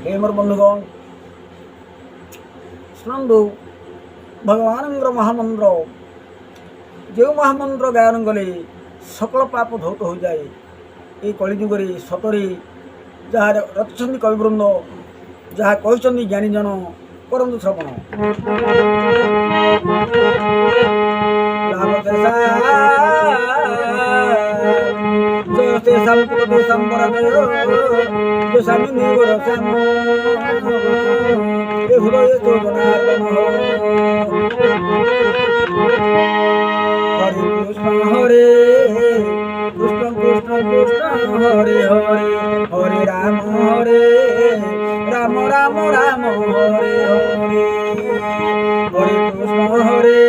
हे मोर बंधुगण शुणु भगवान महामंत्र जो महामंत्र गायन कले सकल पाप धौत हो जाए ये कलिजुगे सतरे जहाँ रचि कविवृंद जहाँ कहते ज्ञानीजन करंतु श्रवण हृदय तो जनार्दन हरे कृष्ण कृष्ण कृष्ण कृष्ण हरे हरे हरे राम राम राम राम हरे हरे हरे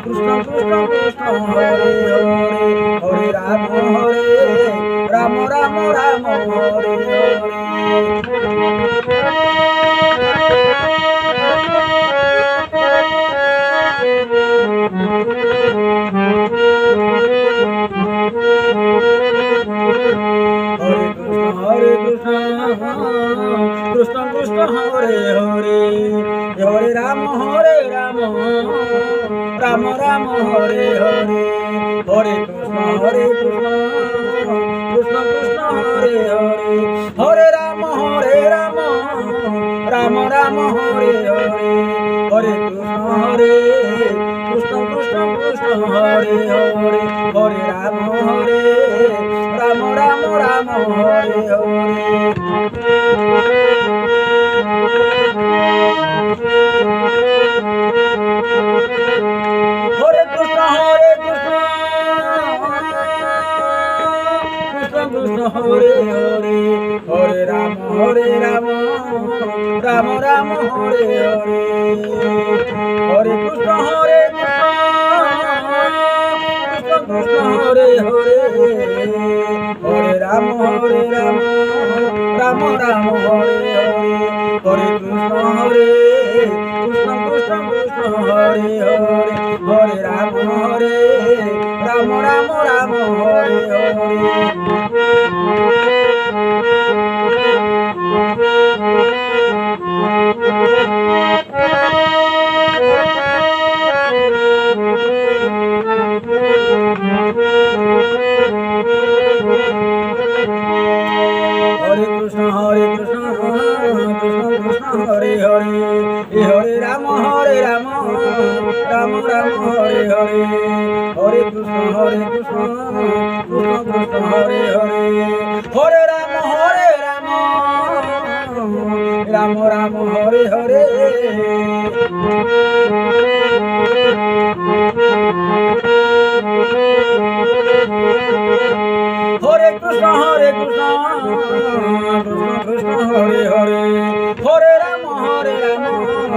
कृष्ण कृष्ण कृष्ण कृष्ण हरे हरे हरे राम राम राम राम हरे हरे कृष्ण कृष्ण हरे हरे हरे राम राम राम हरे हरे हरे कृष्ण कृष्ण कृष्ण हरे हरे हरे राम राम राम हरे हरे हरे कृष्ण कृष्ण कृष्ण हरे हरे हरे राम राम राम हरे हरे हरे कृष्ण कृष्ण कृष्ण हरे हरे हरे राम राम राम हरे हरे हरे कृष्ण कृष्ण हरे हरे हरे राम राम राम हरे हरे हरे कृष्ण कृष्ण कृष्ण हरे हरे हरे राम राम राम हरे हरे हरे हरे हरे राम राम राम हरे हरे हरे कृष्ण कृष्ण कृष्ण हरे हरे हरे राम राम राम हरे हरे हरे कृष्ण कृष्ण कृष्ण हरे हरे हरे राम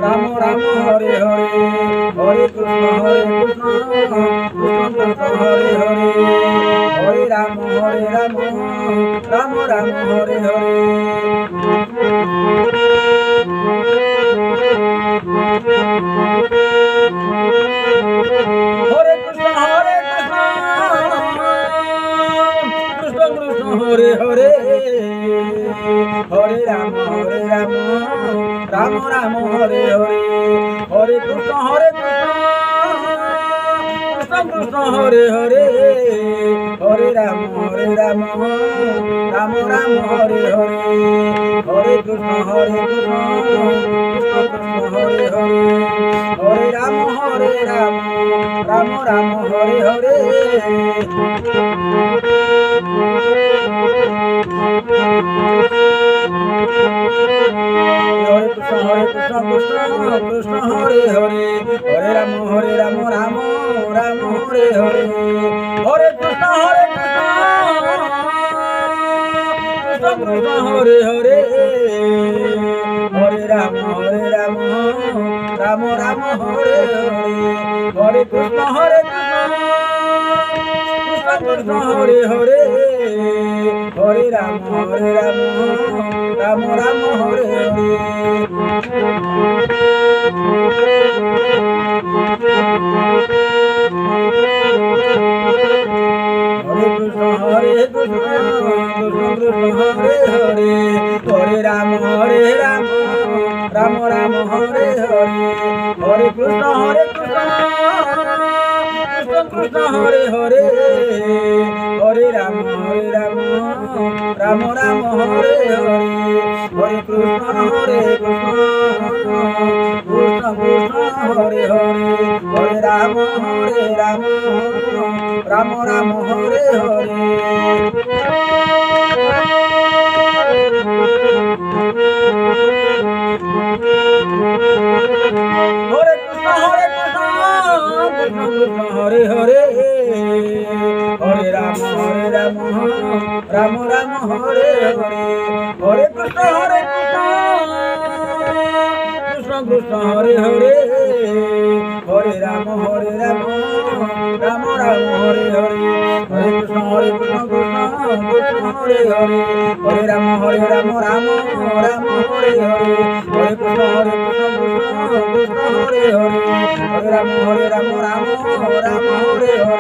राम राम हरे हरे हरे कृष्ण कृष्ण कृष्ण हरे हरे हरे राम राम राम हरे हरे हरे कृष्ण कृष्ण कृष्ण हरे हरे हरे राम राम राम हरे हरे हरे कृष्ण कृष्ण हरे हरे हरे राम राम राम हरे हरे हरे कृष्ण कृष्ण कृष्ण हरे हरे हरे राम राम राम हरे हरे हरे कृष्ण कृष्ण कृष्ण हरे हरे हरे राम राम राम हरे हरे हरे कृष्ण कृष्ण कृष्ण हरे हरे हरे राम राम राम हरे हरे हरे कृष्ण कृष्ण हरे हरे हरे राम राम राम हरे हरे हरे कृष्ण कृष्ण कृष्ण हरे हरे हरे রাম রাম রাম হরে হরে হরে কৃষ্ণ কৃষ্ণ হরে হরে হরে রাম রাম রাম হরে হরে হরে কৃষ্ণ কৃষ্ণ কৃষ্ণ হরে হরে হরে রাম রাম রাম হরে হরে হরে কৃষ্ণ কৃষ্ণ হরে হরে হরে রাম রাম রাম হরে হরে হরে কৃষ্ণ কৃষ্ণ কৃষ্ণ হরে হরে হরে রাম রাম রাম হরে হরে হরে কৃষ্ণ কৃষ্ণ কৃষ্ণ হরে হরে হরে রাম রাম রাম হরে হরে হরে কৃষ্ণ কৃষ্ণ কৃষ্ণ হরে হরে হরে রাম রাম রাম হরে হরে